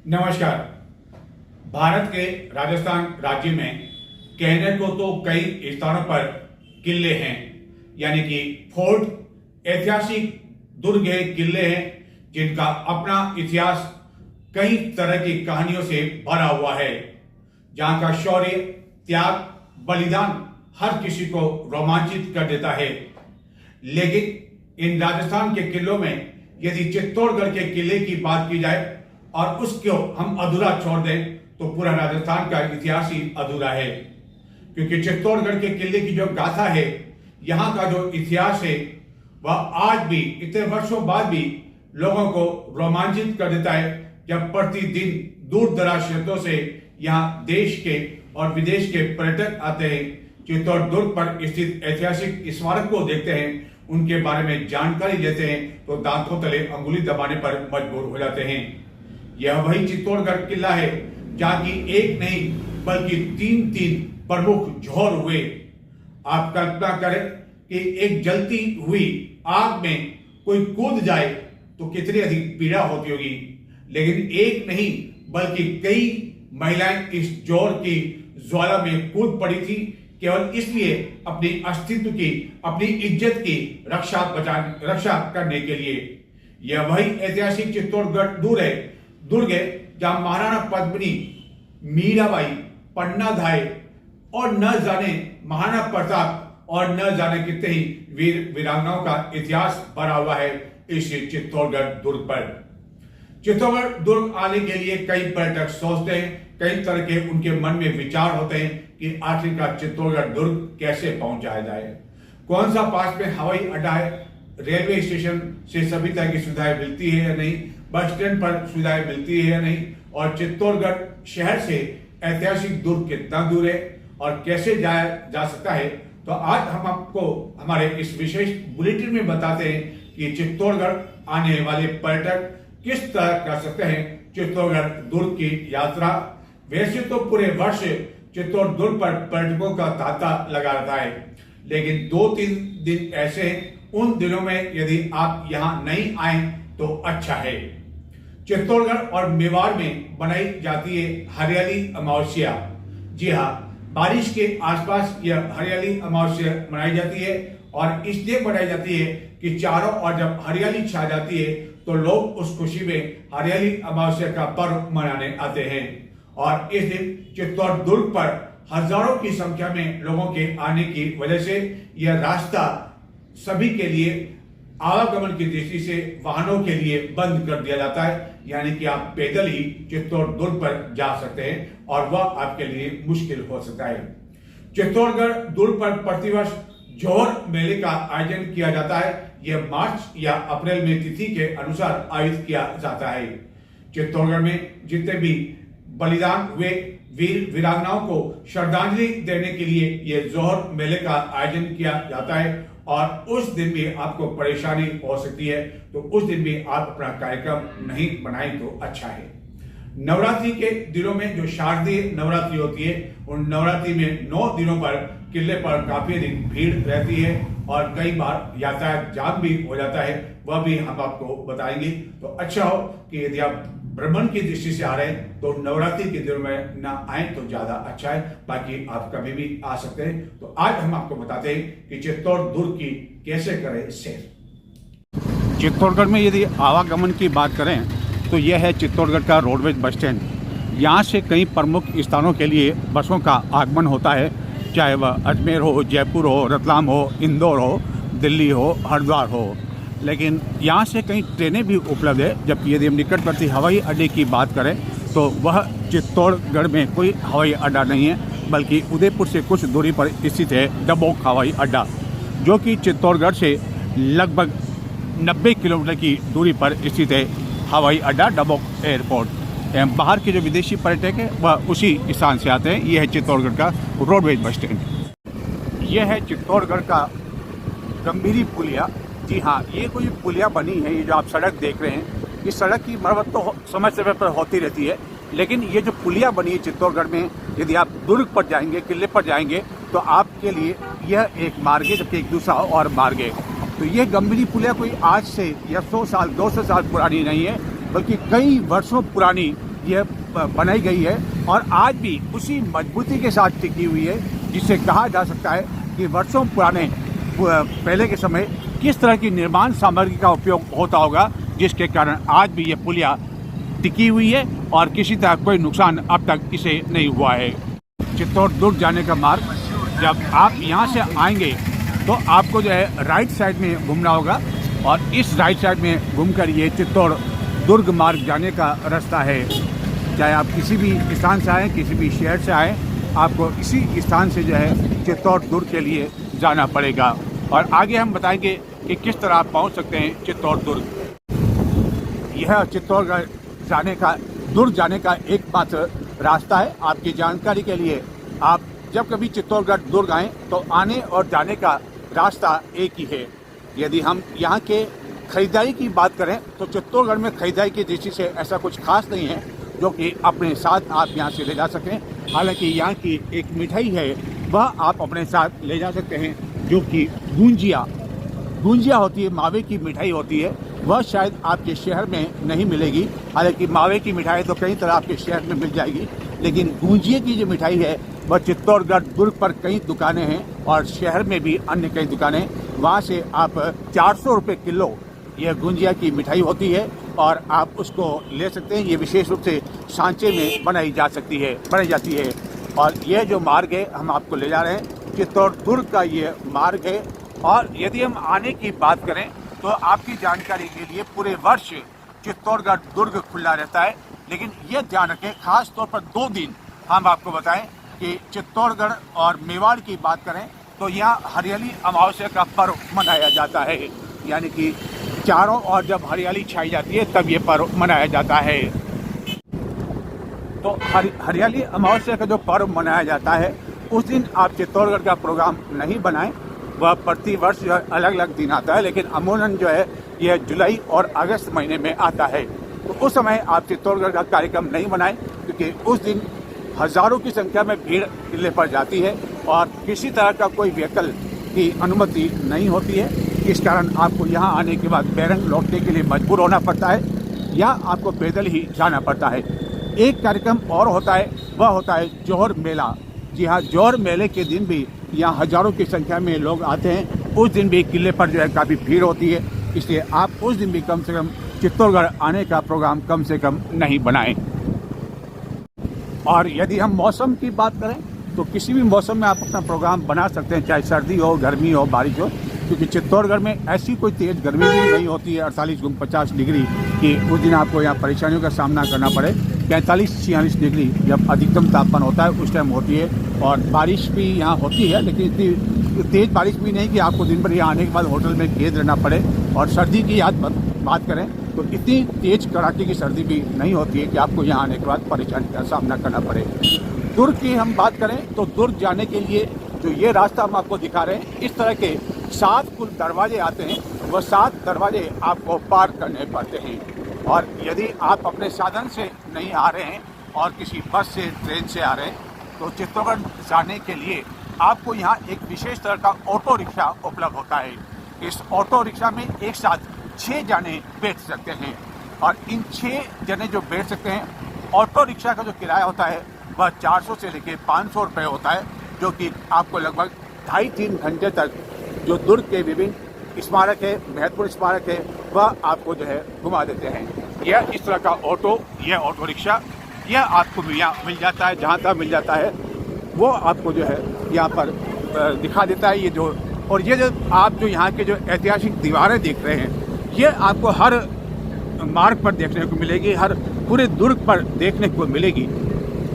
नमस्कार। भारत के राजस्थान राज्य में कहने को तो कई स्थानों पर किले हैं, यानी कि फोर्ट, ऐतिहासिक दुर्ग है, किले हैं जिनका अपना इतिहास कई तरह की कहानियों से भरा हुआ है, जहां का शौर्य, त्याग, बलिदान हर किसी को रोमांचित कर देता है। लेकिन इन राजस्थान के किलों में यदि चित्तौड़गढ़ के किले की बात की जाए और उसको हम अधूरा छोड़ दें तो पूरा राजस्थान का इतिहास ही अधूरा है, क्योंकि चित्तौड़गढ़ के किले की जो गाथा है, यहाँ का जो इतिहास है, वह आज भी इतने वर्षों बाद भी लोगों को रोमांचित कर देता है। जब प्रतिदिन दूर दराज क्षेत्रों से यहाँ देश के और विदेश के पर्यटक आते हैं, चित्तौड़ दुर्ग पर स्थित ऐतिहासिक स्मारक को देखते हैं, उनके बारे में जानकारी लेते हैं, तो दांतों तले अंगुली दबाने पर मजबूर हो जाते हैं। यह वही चित्तौड़गढ़ किला है जहाँ की एक नहीं बल्कि तीन प्रमुख जौहर हुए। आप कल्पना करें कि एक जलती हुई आग में कोई कूद जाए तो कितनी अधिक पीड़ा होती होगी, लेकिन एक नहीं बल्कि कई महिलाएं इस जौहर की ज्वाला में कूद पड़ी थी, केवल इसलिए अपनी अस्तित्व की, अपनी इज्जत की रक्षा करने के लिए। यह वही ऐतिहासिक चित्तौड़गढ़ दुर्ग है जहां महाराणा पद्मिनी, मीराबाई, पन्ना धाय और न जाने महाराणा प्रताप और न जाने कितने ही वीर वीरांगनाओं का इतिहास भरा हुआ है इस चित्तौड़गढ़ दुर्ग पर। चित्तौड़गढ़ दुर्ग आने के लिए कई पर्यटक सोचते हैं, कई तरह के उनके मन में विचार होते हैं कि आखिरकार चित्तौड़गढ़ दुर्ग कैसे पहुंचाया जाए, कौन सा पास में हवाई अड्डा है, रेलवे स्टेशन से सभी तरह की सुविधाएं मिलती है या नहीं, बस स्टैंड पर सुविधाएं मिलती है या नहीं, और चित्तौड़गढ़ शहर से ऐतिहासिक दुर्ग कितना दूर है और कैसे जाया जा सकता है। तो आज हम आपको हमारे इस विशेष बुलेटिन में बताते हैं कि चित्तौड़गढ़ आने वाले पर्यटक किस तरह कर सकते हैं चित्तौड़गढ़ दुर्ग की यात्रा। वैसे तो पूरे वर्ष चित्तौड़ दुर्ग पर पर्यटकों का तांता लगा रहता है, लेकिन 2-3 दिन ऐसे हैं, उन दिनों में यदि आप यहाँ नहीं आए तो अच्छा है। चित्तौड़गढ़ और मेवाड़ में बनाई जाती है हरियाली अमावस्या। जी हाँ, बारिश के आसपास यह हरियाली अमावस्या मनाई जाती है और इसलिए मनाई जाती है कि चारों ओर जब हरियाली छा जाती है तो लोग उस खुशी में हरियाली अमावस्या का पर्व मनाने आते हैं। और इस दिन चित्तौड़ दुर्ग पर हजारों की संख्या में लोगों के आने की वजह से यह रास्ता सभी के लिए आवागमन की दृष्टि से वाहनों के लिए बंद कर दिया जाता है, यानी कि आप पैदल ही चित्तौड़ दुर्ग पर जा सकते हैं और वह आपके लिए मुश्किल हो सकता है। चित्तौड़गढ़ दुर्ग पर प्रतिवर्ष जौहर मेले का आयोजन किया जाता है। यह मार्च या अप्रैल में तिथि के अनुसार आयोजित किया जाता है। चित्तौड़गढ़ में जितने भी बलिदान हुए वीर वीरांगनाओं को श्रद्धांजलि देने के लिए यह जौहर मेले का आयोजन किया जाता है और उस दिन भी आपको परेशानी हो सकती है, तो उस दिन भी आप अपना कार्यक्रम नहीं बनाएं तो अच्छा है। नवरात्रि के दिनों में जो शारदीय नवरात्रि होती है, उन नवरात्रि में 9 दिनों पर किले पर काफी अधिक भीड़ रहती है और कई बार यातायात जाम भी हो जाता है, वह भी हम आपको बताएंगे। तो अच्छा हो कि यदि आप भ्रमण की दृष्टि से आ रहे हैं तो नवरात्रि के दिनों में ना आए तो ज्यादा अच्छा है, बाकी आप कभी भी आ सकते हैं। तो आज हम आपको बताते हैं कि चित्तौड़ दुर्ग की कैसे करें सैर। चित्तौड़गढ़ में यदि आवागमन की बात करें तो यह है चित्तौड़गढ़ का रोडवेज बस स्टैंड। यहाँ से कई प्रमुख स्थानों के लिए बसों का आगमन होता है, चाहे वह अजमेर हो, जयपुर हो, रतलाम हो, इंदौर हो, दिल्ली हो, हरिद्वार हो। लेकिन यहाँ से कई ट्रेनें भी उपलब्ध है, जबकि यदि हम निकटवर्ती हवाई अड्डे की बात करें तो वह चित्तौड़गढ़ में कोई हवाई अड्डा नहीं है, बल्कि उदयपुर से कुछ दूरी पर स्थित है डबोक हवाई अड्डा, जो कि चित्तौड़गढ़ से लगभग 90 किलोमीटर की दूरी पर स्थित है हवाई अड्डा डबोक एयरपोर्ट। बाहर के जो विदेशी पर्यटक है वह उसी स्थान से आते हैं। यह है चित्तौड़गढ़ का रोडवेज बस स्टैंड। यह है चित्तौड़गढ़ का गंभीरी पुलिया। जी हाँ, ये कोई पुलिया बनी है, ये जो आप सड़क देख रहे हैं, इस सड़क की मरम्मत तो समय समय पर होती रहती है, लेकिन ये जो पुलिया बनी है चित्तौड़गढ़ में, यदि आप दुर्ग पर जाएंगे, किले पर जाएंगे, तो आपके लिए यह एक मार्ग है, जबकि एक दूसरा और मार्ग है। तो ये गंभीरी पुलिया कोई आज से या 100 साल 200 साल पुरानी नहीं है, बल्कि कई वर्षों पुरानी ये बनाई गई है और आज भी उसी मजबूती के साथ टिकी हुई है, जिससे कहा जा सकता है कि वर्षों पुराने पहले के समय किस तरह की निर्माण सामग्री का उपयोग होता होगा, जिसके कारण आज भी ये पुलिया टिकी हुई है और किसी तरह कोई नुकसान अब तक इसे नहीं हुआ है। चित्तौड़ दुर्ग जाने का मार्ग, जब आप यहाँ से आएंगे तो आपको जो है राइट साइड में घूमना होगा और इस राइट साइड में घूमकर ये चित्तौड़ दुर्ग मार्ग जाने का रास्ता है। चाहे आप किसी भी स्थान से आएँ, किसी भी शहर से आएँ, आपको इसी स्थान से जो है चित्तौड़ दुर्ग के लिए जाना पड़ेगा। और आगे हम बताएंगे कि किस तरह आप पहुँच सकते हैं चित्तौड़ दुर्ग। यह चित्तौड़गढ़ जाने का, दुर्ग जाने का एकमात्र रास्ता है। आपकी जानकारी के लिए, आप जब कभी चित्तौड़गढ़ दुर्ग आएँ तो आने और जाने का रास्ता एक ही है। यदि हम यहाँ के खरीदारी की बात करें तो चित्तौड़गढ़ में खरीदारी की दृष्टि से ऐसा कुछ खास नहीं है जो कि अपने साथ आप यहाँ से ले जा सकें। हालांकि यहाँ की एक मिठाई है, वह आप अपने साथ ले जा सकते हैं, जो कि गुंजिया होती है, मावे की मिठाई होती है। वह शायद आपके शहर में नहीं मिलेगी। हालांकि मावे की मिठाई तो कई तरह आपके शहर में मिल जाएगी, लेकिन गुंजिया की जो मिठाई है वह चित्तौड़गढ़ दुर्ग पर कई दुकानें हैं और शहर में भी अन्य कई दुकानें। वहाँ से आप 400 रुपये किलो यह गुंजिया की मिठाई होती है और आप उसको ले सकते हैं। ये विशेष रूप से सांचे में बनाई जाती है। और यह जो मार्ग है हम आपको ले जा रहे हैं, चित्तौड़ दुर्ग का ये मार्ग है। और यदि हम आने की बात करें तो आपकी जानकारी के लिए पूरे वर्ष चित्तौड़गढ़ दुर्ग खुला रहता है, लेकिन यह ध्यान रखें, खास तौर पर 2 दिन हम आपको बताएं कि चित्तौड़गढ़ और मेवाड़ की बात करें तो यहाँ हरियाली अमावस्या का पर्व मनाया जाता है। यानी कि चारों ओर जब हरियाली छाई जाती है तब ये पर्व मनाया जाता है। तो हरियाली अमावस्या का जो पर्व मनाया जाता है उस दिन आप चित्तौड़गढ़ का प्रोग्राम नहीं बनाएं। वह प्रति वर्ष जो अलग अलग दिन आता है, लेकिन अमूमन जो है यह जुलाई और अगस्त महीने में आता है। तो उस समय आप चित्तौड़गढ़ का कार्यक्रम नहीं बनाएं, क्योंकि उस दिन हजारों की संख्या में भीड़ किले पर जाती है और किसी तरह का कोई व्हीकल की अनुमति नहीं होती है। इस कारण आपको यहाँ आने के बाद बैरंग लौटने के लिए मजबूर होना पड़ता है या आपको पैदल ही जाना पड़ता है। एक कार्यक्रम और होता है, वह होता है जौहर मेला। जी हाँ, जौहर मेले के दिन भी यहाँ हजारों की संख्या में लोग आते हैं। उस दिन भी किले पर जो है काफ़ी भीड़ होती है, इसलिए आप उस दिन भी कम से कम चित्तौड़गढ़ आने का प्रोग्राम कम से कम नहीं बनाएं। और यदि हम मौसम की बात करें तो किसी भी मौसम में आप अपना प्रोग्राम बना सकते हैं, चाहे सर्दी हो, गर्मी हो, बारिश हो, क्योंकि चित्तौड़गढ़ में ऐसी कोई तेज़ गर्मी भी नहीं होती है 48-50 डिग्री की उस दिन आपको यहाँ परेशानियों का सामना करना पड़े। 45-46 डिग्री जब अधिकतम तापमान होता है उस टाइम होती है और बारिश भी यहाँ होती है, लेकिन इतनी तेज़ बारिश भी नहीं कि आपको दिन भर यहाँ आने के बाद होटल में कैद रहना पड़े। और सर्दी की बात करें तो इतनी तेज़ कड़ाके की सर्दी भी नहीं होती है कि आपको यहाँ आने के बाद परेशानी का सामना करना पड़े। दुर्ग की हम बात करें तो दुर्ग जाने के लिए जो ये रास्ता हम आपको दिखा रहे हैं, इस तरह के 7 कुल दरवाजे आते हैं। वह 7 दरवाजे आपको पार करने पड़ते हैं। और यदि आप अपने साधन से नहीं आ रहे हैं और किसी बस से, ट्रेन से आ रहे हैं, तो चित्तौड़गढ़ जाने के लिए आपको यहाँ एक विशेष तरह का ऑटो रिक्शा उपलब्ध होता है। इस ऑटो रिक्शा में एक साथ 6 जने बैठ सकते हैं और इन 6 जने जो बैठ सकते हैं, ऑटो रिक्शा का जो किराया होता है वह 400 से लेकर 500 रुपये होता है, जो कि आपको लगभग 2.5-3 घंटे तक जो दुर्ग के विभिन्न स्मारक है, महत्वपूर्ण स्मारक है, वह आपको जो है घुमा देते हैं। यह इस तरह का ऑटो रिक्शा यह आपको यहाँ मिल जाता है, जहाँ तक मिल जाता है वो आपको जो है यहाँ पर दिखा देता है। ये जो आप जो यहाँ के जो ऐतिहासिक दीवारें देख रहे हैं, ये आपको हर मार्ग पर देखने को मिलेगी, हर पूरे दुर्ग पर देखने को मिलेगी।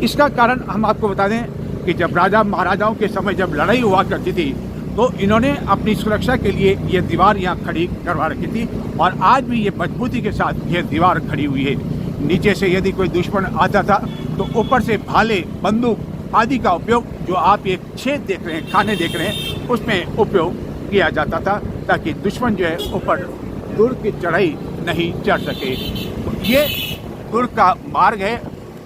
इसका कारण हम आपको बता दें कि जब राजा महाराजाओं के समय जब लड़ाई हुआ करती थी तो इन्होंने अपनी सुरक्षा के लिए ये दीवार यहाँ खड़ी करवा रखी थी और आज भी ये मजबूती के साथ ये दीवार खड़ी हुई है। नीचे से यदि कोई दुश्मन आता था तो ऊपर से भाले, बंदूक आदि का उपयोग, जो आप ये छेद देख रहे हैं, खाने देख रहे हैं, उसमें उपयोग किया जाता था ताकि दुश्मन जो है ऊपर दुर्ग की चढ़ाई नहीं चढ़ सके। तो ये दुर्ग का मार्ग है।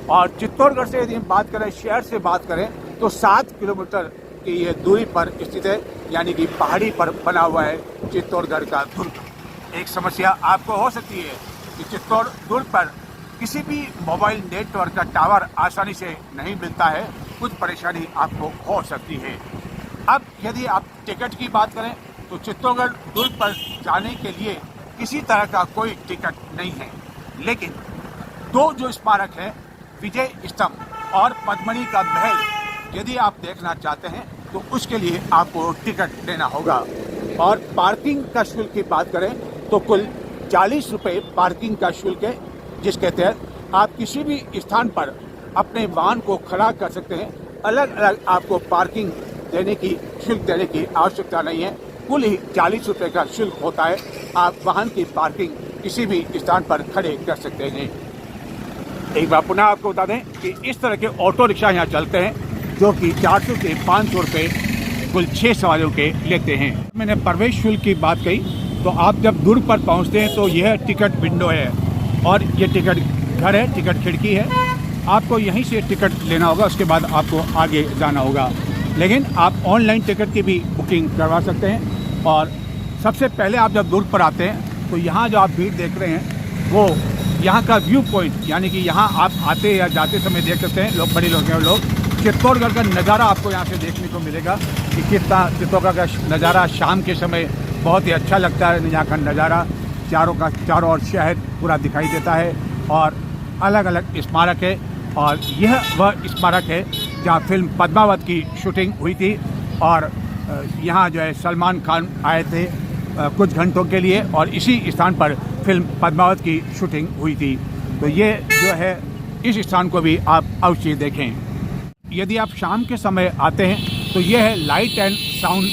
और चित्तौड़गढ़ से यदि हम बात करें, शहर से बात करें, तो 7 किलोमीटर की ये दूरी पर स्थित है, यानी कि पहाड़ी पर बना हुआ है चित्तौड़गढ़ का दुर्ग। एक समस्या आपको हो सकती है कि चित्तौड़ दुर्ग पर किसी भी मोबाइल नेटवर्क का टावर आसानी से नहीं मिलता है, कुछ परेशानी आपको हो सकती है। अब यदि आप टिकट की बात करें तो चित्तौड़गढ़ दुर्ग पर जाने के लिए किसी तरह का कोई टिकट नहीं है, लेकिन दो जो स्मारक है, विजय स्तंभ और पद्मणी का महल, यदि आप देखना चाहते हैं तो उसके लिए आपको टिकट लेना होगा। और पार्किंग का शुल्क की बात करें तो कुल 40 रुपये पार्किंग का शुल्क है, जिसके तहत आप किसी भी स्थान पर अपने वाहन को खड़ा कर सकते हैं। अलग अलग आपको पार्किंग देने की शुल्क देने की आवश्यकता नहीं है। कुल ही 40 रुपये का शुल्क होता है। आप वाहन की पार्किंग किसी भी स्थान पर खड़े कर सकते हैं। एक बार पुनः आपको बता दें कि इस तरह के ऑटो रिक्शा यहाँ चलते हैं, जो कि 400 से 500 रुपये कुल 6 सवारियों के लेते हैं। मैंने प्रवेश शुल्क की बात कही, तो आप जब दुर्ग पर पहुँचते हैं तो यह टिकट विंडो है और ये टिकट घर है, टिकट खिड़की है। आपको यहीं से टिकट लेना होगा, उसके बाद आपको आगे जाना होगा। लेकिन आप ऑनलाइन टिकट की भी बुकिंग करवा सकते हैं। और सबसे पहले आप जब दुर्ग पर आते हैं तो यहाँ जो आप भीड़ देख रहे हैं वो यहाँ का व्यू पॉइंट, यानी कि यहाँ आप आते या जाते समय देख सकते हैं। लोग बड़े लोग हैं, लोग चित्तौड़गढ़ का नज़ारा आपको यहाँ से देखने को मिलेगा कि कितना चित्तौड़गढ़ का नज़ारा शाम के समय बहुत ही अच्छा लगता है। यहाँ का नज़ारा चारों ओर शहर पूरा दिखाई देता है और अलग अलग स्मारक है। और यह वह स्मारक है जहाँ फिल्म पद्मावत की शूटिंग हुई थी और यहाँ जो है सलमान खान आए थे कुछ घंटों के लिए और इसी स्थान पर फिल्म पद्मावत की शूटिंग हुई थी। तो ये जो है इस स्थान को भी आप अवश्य देखें। यदि आप शाम के समय आते हैं तो यह है लाइट एंड साउंड।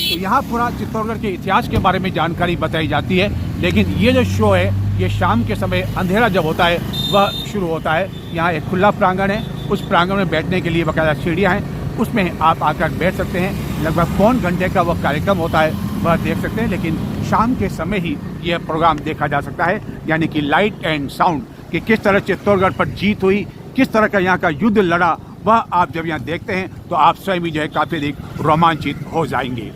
तो यहाँ पूरा चित्तौड़गढ़ के इतिहास के बारे में जानकारी बताई जाती है, लेकिन ये जो शो है ये शाम के समय अंधेरा जब होता है वह शुरू होता है। यहाँ एक खुला प्रांगण है, उस प्रांगण में बैठने के लिए बाकायदा सीढ़ियाँ हैं, उसमें आप आकर बैठ सकते हैं। लगभग पौन घंटे का वह कार्यक्रम होता है, वह देख सकते हैं। लेकिन शाम के समय ही यह प्रोग्राम देखा जा सकता है, यानी कि लाइट एंड साउंड, कि किस तरह चित्तौड़गढ़ पर जीत हुई, किस तरह का यहाँ का युद्ध लड़ा, वह आप जब यहाँ देखते हैं तो आप स्वयं ही जो है काफ़ी अधिक रोमांचित हो जाएंगे।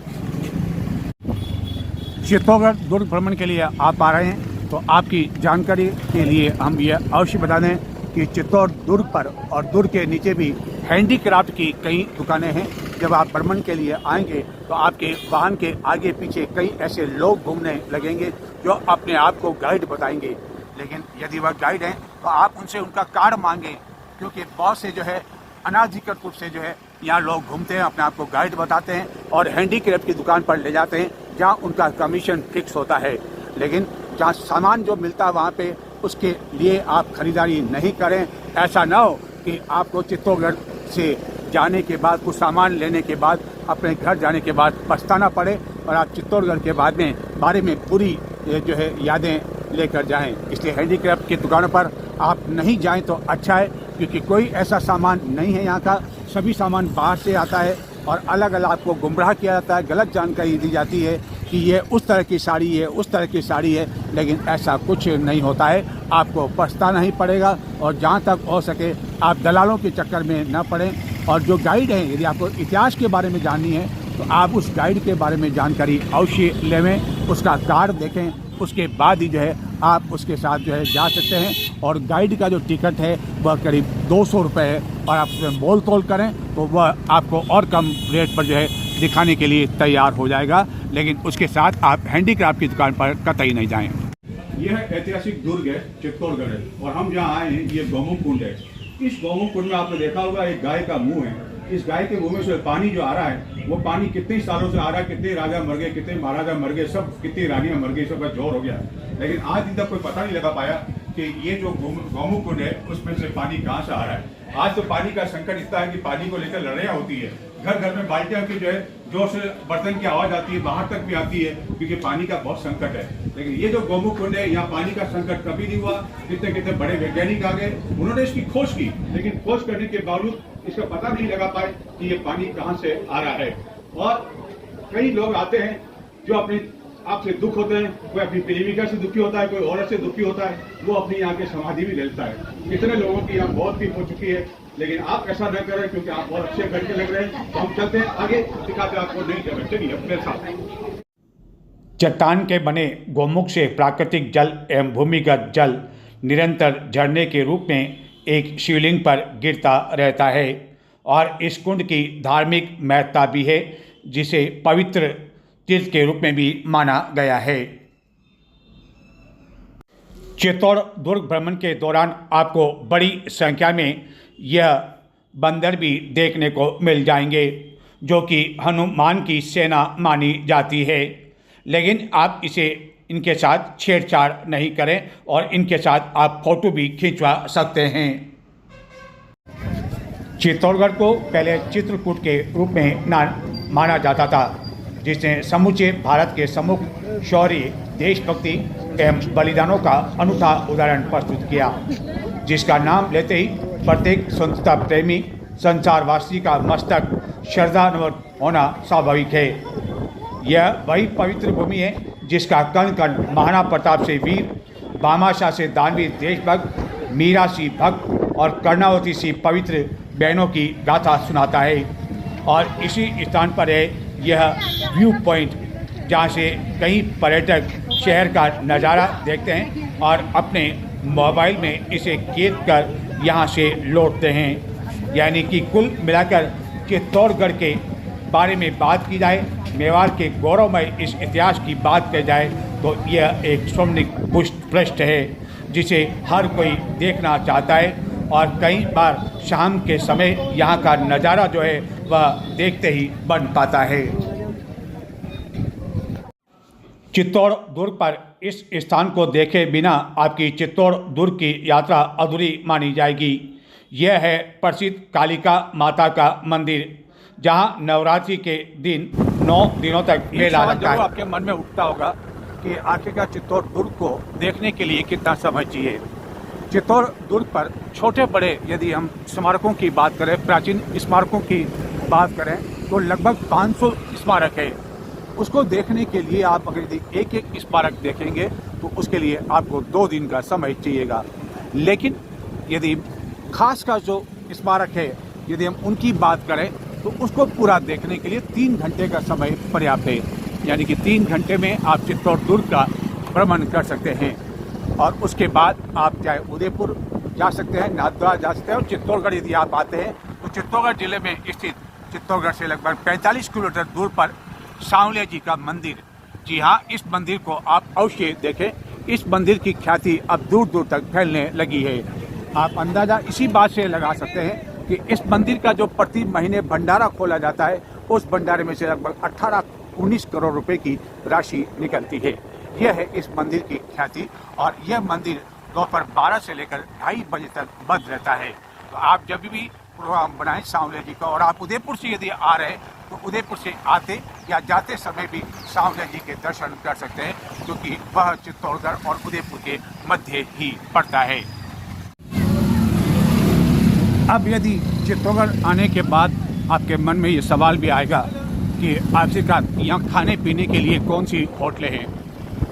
चित्तौड़गढ़ दुर्ग भ्रमण के लिए आप आ रहे हैं तो आपकी जानकारी के लिए हम ये अवश्य बता दें कि चित्तौड़ दुर्ग पर और दुर्ग के नीचे भी हैंडीक्राफ्ट की कई दुकानें हैं। जब आप भ्रमण के लिए आएंगे तो आपके वाहन के आगे पीछे कई ऐसे लोग घूमने लगेंगे जो अपने आप को गाइड बताएंगे। लेकिन यदि वह गाइड हैं तो आप उनसे उनका कार्ड मांगें, क्योंकि बहुत से जो है अनाधिकृत रूप से जो है यहाँ लोग घूमते हैं, अपने आप को गाइड बताते हैं और हैंडीक्राफ्ट की दुकान पर ले जाते हैं जहाँ उनका कमीशन फिक्स होता है। लेकिन जहाँ सामान जो मिलता है वहाँ पे उसके लिए आप खरीदारी नहीं करें। ऐसा ना हो कि आपको चित्तौड़गढ़ से जाने के बाद, कुछ सामान लेने के बाद, अपने घर जाने के बाद पछताना पड़े और आप चित्तौड़गढ़ के बारे में पूरी जो है यादें लेकर जाएं। इसलिए हैंडीक्राफ्ट की दुकानों पर आप नहीं जाएं तो अच्छा है, क्योंकि कोई ऐसा सामान नहीं है यहाँ का। सभी सामान बाहर से आता है और अलग अलग आपको गुमराह किया जाता है, गलत जानकारी दी जाती है कि ये उस तरह की साड़ी है, उस तरह की साड़ी है, लेकिन ऐसा कुछ नहीं होता है। आपको पछताना ही पड़ेगा और जहाँ तक हो सके आप दलालों के चक्कर में न पड़ें। और जो गाइड हैं, यदि आपको इतिहास के बारे में जाननी है तो आप उस गाइड के बारे में जानकारी अवश्य लें, उसका कार्ड देखें, उसके बाद ही जो है आप उसके साथ जो है जा सकते हैं। और गाइड का जो टिकट है वह करीब 200 रुपये है और आप उसमें मोल तोल करें तो वह आपको और कम रेट पर जो है दिखाने के लिए तैयार हो जाएगा। लेकिन उसके साथ आप हैंडीक्राफ्ट की दुकान पर कतई नहीं जाएं। यह ऐतिहासिक दुर्ग है, चित्तौड़गढ़ है, और हम जहाँ आए हैं ये गौमुख कुंड है। इस गौमुख कुंड में आपने देखा होगा एक गाय का मुंह है। इस गाय के मुंह में से पानी जो आ रहा है वो पानी कितने सालों से आ रहा है, कितने राजा मर गए, कितने महाराजा मर गए, सब कितनी रानियां मर गई, सबका जोर हो गया। लेकिन आज दिन तक कोई पता नहीं लगा पाया कि ये जो गौमुख कुंड है उसमें से पानी कहाँ से आ रहा है। आज तो पानी का संकट इतना है कि पानी को लेकर लड़ाइयाँ होती है। घर घर में बाल्टियाँ की जो है जोर से बर्तन की आवाज़ आती है, बाहर तक भी आती है, क्योंकि पानी का बहुत संकट है। लेकिन ये जो गौमुख कुंड है यहाँ पानी का संकट कभी नहीं हुआ। कितने कितने बड़े वैज्ञानिक आ गए, उन्होंने इसकी खोज की, लेकिन खोज करने के बावजूद इसका पता नहीं लगा पाए कि ये पानी कहाँ से आ रहा है। और कई लोग आते हैं जो अपने आपसे दुख होते हैं, कोई अपनी प्रेमिका से दुखी होता है, कोई औरत से दुखी होता है, वो अपनी यहाँ के समाधि भी लेता है। कितने लोगों की यहाँ बहुत भी हो चुकी है, लेकिन आप ऐसा न करें क्योंकि आप बहुत अच्छे करके लग रहे हैं। तो हम चलते हैं आगे, दिखाते आपको नई जगह। चलिए अपने साथ। चट्टान के बने गौमुख से प्राकृतिक जल एवं भूमिगत जल निरंतर झरने के रूप में एक शिवलिंग पर गिरता रहता है और इस कुंड की धार्मिक महत्ता भी है, जिसे पवित्र तीर्थ के रूप में भी माना गया है। चित्तौड़ दुर्ग भ्रमण के दौरान आपको बड़ी संख्या में यह बंदर भी देखने को मिल जाएंगे, जो कि हनुमान की सेना मानी जाती है। लेकिन आप इनके साथ छेड़छाड़ नहीं करें और इनके साथ आप फोटो भी खिंचवा सकते हैं। चित्तौड़गढ़ को पहले चित्रकूट के रूप में माना जाता था, जिसने समूचे भारत के सम्मुख शौर्य, देशभक्ति एवं बलिदानों का अनूठा उदाहरण प्रस्तुत किया, जिसका नाम लेते ही प्रत्येक स्वतंत्रता प्रेमी संसारवासी का मस्तक श्रद्धान्वित होना स्वाभाविक है। यह वही पवित्र भूमि है जिसका कण कण महाराणा प्रताप से वीर, भामाशाह से दानवीर देशभक्त, मीरा सी भक्त और कर्णावती सी पवित्र बहनों की गाथा सुनाता है। और इसी स्थान पर है यह व्यू पॉइंट, जहाँ से कई पर्यटक शहर का नज़ारा देखते हैं और अपने मोबाइल में इसे कैद कर यहाँ से लौटते हैं। यानी कि कुल मिलाकर चित्तौड़गढ़ के बारे में बात की जाए, मेवाड़ के गौरवमय इस इतिहास की बात की जाए, तो यह एक स्वर्णिम पृष्ठ है जिसे हर कोई देखना चाहता है। और कई बार शाम के समय यहाँ का नज़ारा जो है वह देखते ही बन पाता है। चित्तौड़ दुर्ग पर इस स्थान को देखे बिना आपकी चित्तौड़ दुर्ग की यात्रा अधूरी मानी जाएगी। यह है प्रसिद्ध कालिका माता का मंदिर, जहां नवरात्रि के दिन 9 दिनों तक मेला लगता है। आपके मन में उठता होगा कि आखिरकार चित्तौड़ दुर्ग को देखने के लिए कितना समय चाहिए। चित्तौड़ दुर्ग पर छोटे बड़े यदि हम स्मारकों की बात करें, प्राचीन स्मारकों की बात करें, तो लगभग 500 स्मारक है। उसको देखने के लिए आप अगर यदि एक एक स्मारक देखेंगे तो उसके लिए आपको 2 दिन का समय चाहिएगा। लेकिन यदि खास का जो स्मारक है, यदि हम उनकी बात करें तो उसको पूरा देखने के लिए 3 घंटे का समय पर्याप्त है। यानी कि 3 घंटे में आप चित्तौड़ दुर्ग का भ्रमण कर सकते हैं। और उसके बाद आप चाहे उदयपुर जा सकते हैं, नाथद्वारा जा सकते हैं। और चित्तौड़गढ़ यदि आप आते हैं तो चित्तौड़गढ़ जिले में स्थित चित्तौड़गढ़ से लगभग 45 किलोमीटर दूर पर सांवलिया जी का मंदिर, जी हाँ, इस मंदिर को आप अवश्य देखें। इस मंदिर की ख्याति अब दूर दूर तक फैलने लगी है। आप अंदाज़ा इसी बात से लगा सकते हैं कि इस मंदिर का जो प्रति महीने भंडारा खोला जाता है, उस भंडारे में से लगभग 18-19 करोड़ रुपए की राशि निकलती है। यह है इस मंदिर की ख्याति। और यह मंदिर दोपहर 12 से लेकर 2:30 बजे तक बंद रहता है। तो आप जब भी प्रोग्राम बनाएं सांवलिया जी का, और आप उदयपुर से यदि आ रहे हैं तो उदयपुर से आते या जाते समय भी सांवलिया जी के दर्शन कर सकते हैं, क्योंकि वह चित्तौड़गढ़ और उदयपुर के मध्य ही पड़ता है। अब यदि चित्तौड़गढ़ आने के बाद आपके मन में ये सवाल भी आएगा कि आखिरकार यहाँ खाने पीने के लिए कौन सी होटलें हैं।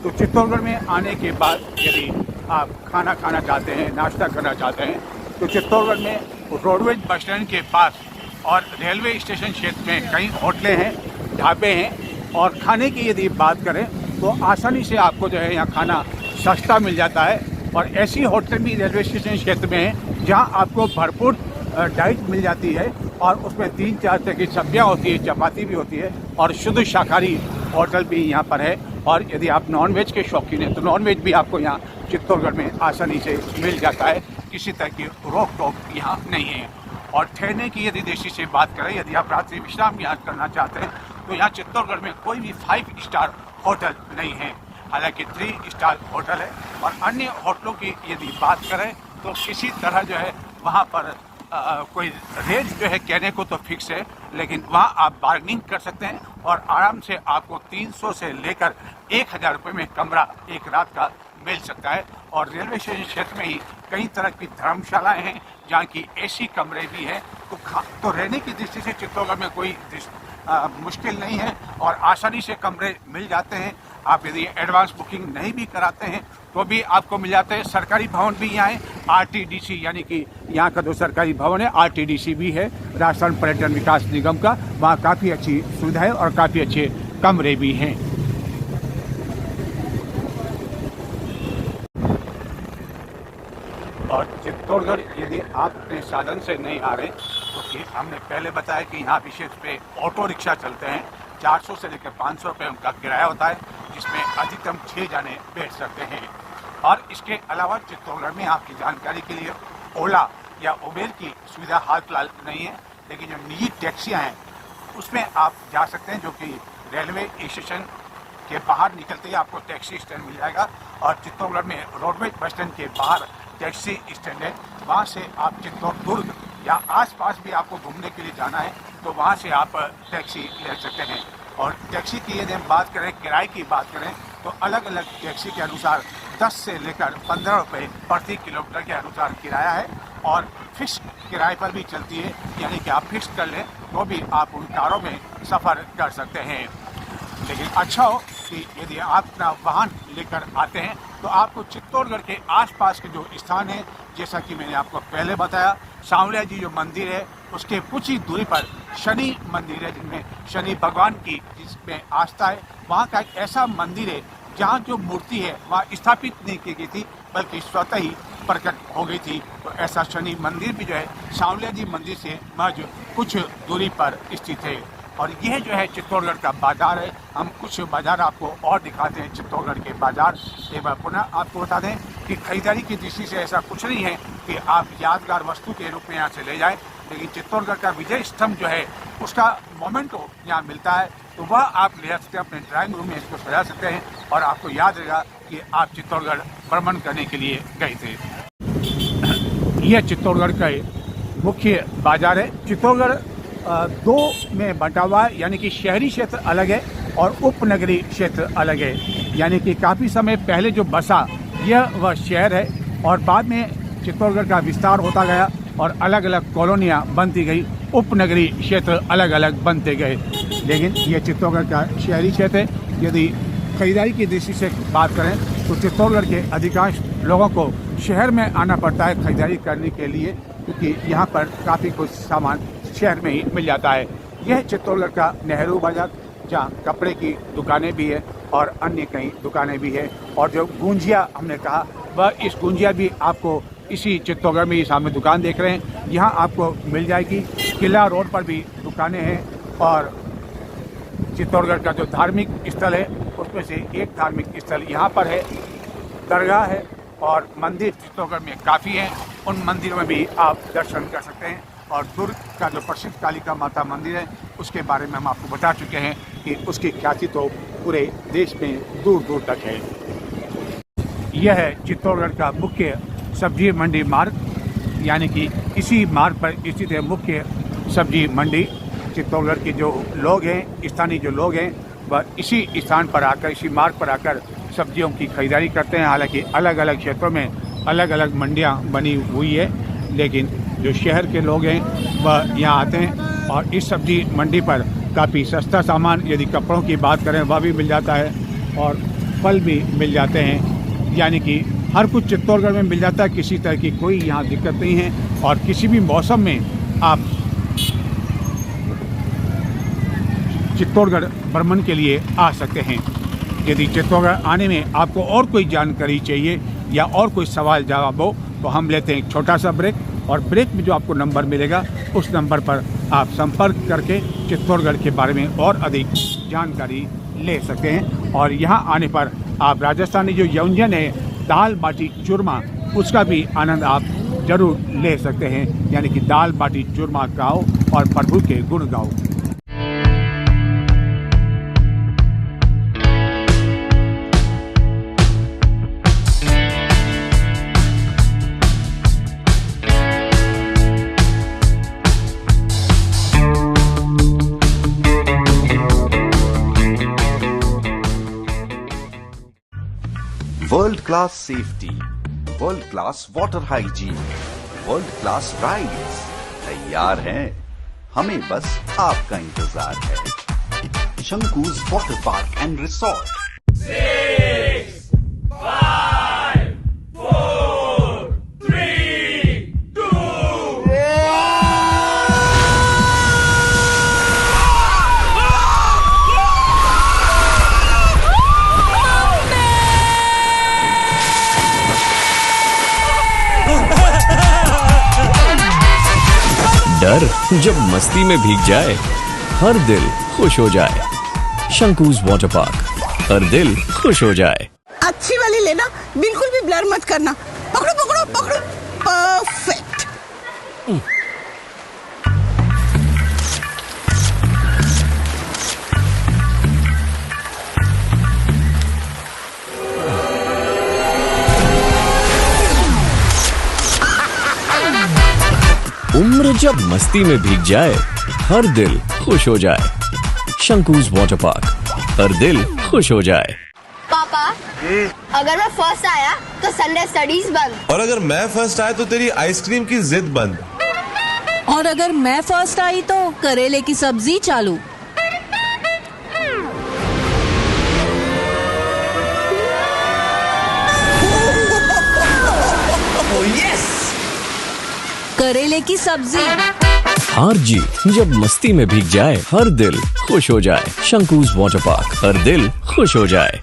तो चित्तौड़गढ़ में आने के बाद यदि आप खाना खाना चाहते हैं, नाश्ता करना चाहते हैं, तो चित्तौड़गढ़ में रोडवेज बस स्टैंड के पास और रेलवे स्टेशन क्षेत्र में कई होटलें हैं, ढाबे हैं। और खाने की यदि बात करें तो आसानी से आपको जो है यहाँ खाना सस्ता मिल जाता है। और ऐसी होटल भी रेलवे स्टेशन क्षेत्र में हैं जहाँ आपको भरपूर डाइट मिल जाती है और उसमें 3-4 तरह की सब्जियाँ होती है, चपाती भी होती है और शुद्ध शाकाहारी होटल भी यहाँ पर है। और यदि आप नॉनवेज के शौकीन हैं तो नॉनवेज भी आपको यहाँ चित्तौड़गढ़ में आसानी से मिल जाता है। किसी तरह की रोक टोक यहाँ नहीं है। और ठहरने की यदि दृष्टि से बात करें, यदि आप रात्रि विश्राम यहाँ करना चाहते हैं तो यहाँ चित्तौड़गढ़ में कोई भी 5 स्टार होटल नहीं है। हालांकि 3 स्टार होटल है। और अन्य होटलों की यदि बात करें तो किसी तरह जो है वहाँ पर कोई रेट जो है कहने को तो फिक्स है, लेकिन वहाँ आप बार्गेनिंग कर सकते हैं और आराम से आपको 300 से लेकर 1000 रुपये में कमरा एक रात का मिल सकता है। और रेलवे स्टेशन क्षेत्र में ही कई तरह की धर्मशालाएं हैं जहाँ की एसी कमरे भी हैं। तो रहने की दृष्टि से चित्तौड़गढ़ में कोई मुश्किल नहीं है और आसानी से कमरे मिल जाते हैं। आप यदि एडवांस बुकिंग नहीं भी कराते हैं तो भी आपको मिल जाते हैं। सरकारी भवन भी यहाँ है, आरटीडीसी यानी कि यहाँ का जो सरकारी भवन है आरटीडीसी भी है, राजस्थान पर्यटन विकास निगम का। वहाँ काफ़ी अच्छी सुविधा है और काफ़ी अच्छे कमरे भी हैं। और चित्तौड़गढ़ यदि आप अपने साधन से नहीं आ रहे तो हमने पहले बताया कि यहाँ विशेष पे ऑटो रिक्शा चलते हैं। 400 से लेकर 500 रुपये उनका किराया होता है, जिसमें अधिकतम 6 जाने बैठ सकते हैं। और इसके अलावा चित्तौड़गढ़ में आपकी जानकारी के लिए ओला या उबेर की सुविधा हाल फिलहाल नहीं है, लेकिन जो निजी टैक्सियाँ हैं उसमें आप जा सकते हैं, जो कि रेलवे स्टेशन के बाहर निकलते ही आपको टैक्सी स्टैंड मिल जाएगा। और चित्तौड़गढ़ में रोडवेज बस स्टैंड के बाहर टैक्सी स्टैंड है, वहाँ से आप चित्तौड़ दुर्ग या आसपास भी आपको घूमने के लिए जाना है तो वहाँ से आप टैक्सी ले सकते हैं। और टैक्सी की यदि हम बात करें, किराए की बात करें, तो अलग अलग टैक्सी के अनुसार 10 से लेकर 15 रुपये प्रति किलोमीटर के अनुसार किराया है। और फिक्स किराए पर भी चलती है, यानी कि आप फिक्स कर लें तो भी आप उन कारों में सफ़र कर सकते हैं। लेकिन अच्छा हो कि यदि आप अपना वाहन लेकर आते हैं तो आपको चित्तौड़गढ़ के आसपास के जो स्थान हैं, जैसा कि मैंने आपको पहले बताया, सांवलिया जी जो मंदिर है उसके कुछ ही दूरी पर शनि मंदिर है, जिनमें शनि भगवान की जिसमें आस्था है। वहाँ का एक ऐसा मंदिर है जहाँ जो मूर्ति है वहाँ स्थापित नहीं की गई थी, बल्कि स्वतः ही प्रकट हो गई थी। तो ऐसा शनि मंदिर भी जो है सांवलिया जी मंदिर से महज कुछ दूरी पर स्थित है। और यह जो है चित्तौड़गढ़ का बाजार है। हम कुछ बाजार आपको और दिखाते हैं चित्तौड़गढ़ के बाजार। एक बार पुनः आपको बता दें कि खरीदारी की दृष्टि से ऐसा कुछ नहीं है कि आप यादगार वस्तु के रूप में यहाँ से ले जाएं, लेकिन चित्तौड़गढ़ का विजय स्तंभ जो है उसका मोमेंटो यहाँ मिलता है, तो वह आप ले जा सकते हैं, अपने ड्राइंग रूम में इसको सजा सकते हैं और आपको याद रहेगा कि आप चित्तौड़गढ़ भ्रमण करने के लिए गए थे। यह चित्तौड़गढ़ का मुख्य बाजार है। चित्तौड़गढ़ दो में बंटा हुआ है, यानी कि शहरी क्षेत्र अलग है और उपनगरीय क्षेत्र अलग है। यानी कि काफ़ी समय पहले जो बसा यह वह शहर है और बाद में चित्तौड़गढ़ का विस्तार होता गया और अलग अलग कॉलोनियाँ बनती गई, उपनगरीय क्षेत्र अलग अलग बनते गए। लेकिन यह चित्तौड़गढ़ का शहरी क्षेत्र है। यदि खरीदारी की दृष्टि से बात करें तो चित्तौड़गढ़ के अधिकांश लोगों को शहर में आना पड़ता है खरीदारी करने के लिए, क्योंकि यहाँ पर काफ़ी कुछ सामान शहर में ही मिल जाता है। यह चित्तौड़गढ़ का नेहरू बाजार, जहाँ कपड़े की दुकानें भी है और अन्य कई दुकानें भी है। और जो गुंजिया हमने कहा, वह इस गुंजिया भी आपको इसी चित्तौड़गढ़ में ही सामने दुकान देख रहे हैं, यहाँ आपको मिल जाएगी। किला रोड पर भी दुकानें हैं और चित्तौड़गढ़ का जो धार्मिक स्थल है उसमें से एक धार्मिक स्थल यहाँ पर है, दरगाह है और मंदिर चित्तौड़गढ़ में काफ़ी हैं। उन मंदिरों में भी आप दर्शन कर सकते हैं। और दुर्ग का जो प्रसिद्ध कालिका माता मंदिर है उसके बारे में हम आपको बता चुके हैं कि उसकी ख्याति तो पूरे देश में दूर दूर तक है। यह है चित्तौड़गढ़ का मुख्य सब्जी मंडी मार्ग, यानी कि इसी मार्ग पर स्थित है मुख्य सब्जी मंडी। चित्तौड़गढ़ के जो लोग हैं, स्थानीय जो लोग हैं, वह इसी स्थान पर आकर, इसी मार्ग पर आकर सब्जियों की खरीदारी करते हैं। हालांकि अलग अलग क्षेत्रों में अलग अलग मंडियां बनी हुई है, लेकिन जो शहर के लोग हैं वह यहाँ आते हैं और इस सब्जी मंडी पर काफ़ी सस्ता सामान, यदि कपड़ों की बात करें, वह भी मिल जाता है और फल भी मिल जाते हैं। यानी कि हर कुछ चित्तौड़गढ़ में मिल जाता है, किसी तरह की कोई यहाँ दिक्कत नहीं है। और किसी भी मौसम में आप चित्तौड़गढ़ भ्रमण के लिए आ सकते हैं। यदि चित्तौड़गढ़ आने में आपको और कोई जानकारी चाहिए या और कोई सवाल जवाब हो तो हम लेते हैं एक छोटा सा ब्रेक, और ब्रेक में जो आपको नंबर मिलेगा उस नंबर पर आप संपर्क करके चित्तौड़गढ़ के बारे में और अधिक जानकारी ले सकते हैं। और यहाँ आने पर आप राजस्थानी जो व्यंजन है दाल बाटी चूरमा, उसका भी आनंद आप जरूर ले सकते हैं। यानी कि दाल बाटी चूरमा खाओ और प्रभु के गुण गाओ। World class safety, world class water hygiene, world class rides तैयार हैं। हमें बस आपका इंतजार है। शंकुज वाटर पार्क एंड रिसोर्ट। 6, 5, 4, 3, 2, घर जब मस्ती में भीग जाए, हर दिल खुश हो जाए। शंकूज वाटर पार्क, हर दिल खुश हो जाए। अच्छी वाली लेना, बिल्कुल भी ब्लर मत करना। पकड़ो पकड़ो पकड़ो, परफेक्ट। उम्र जब मस्ती में भीग जाए, हर दिल खुश हो जाए। शंकूज वाटर पार्क, हर दिल खुश हो जाए। पापा, अगर मैं फर्स्ट आया तो संडे स्टडीज बंद। और अगर मैं फर्स्ट आया तो तेरी आइसक्रीम की जिद बंद। और अगर मैं फर्स्ट आई तो करेले की सब्जी चालू। करेले की सब्जी। हार जीत जब मस्ती में भीग जाए, हर दिल खुश हो जाए। शंकूज वाटर पार्क, हर दिल खुश हो जाए।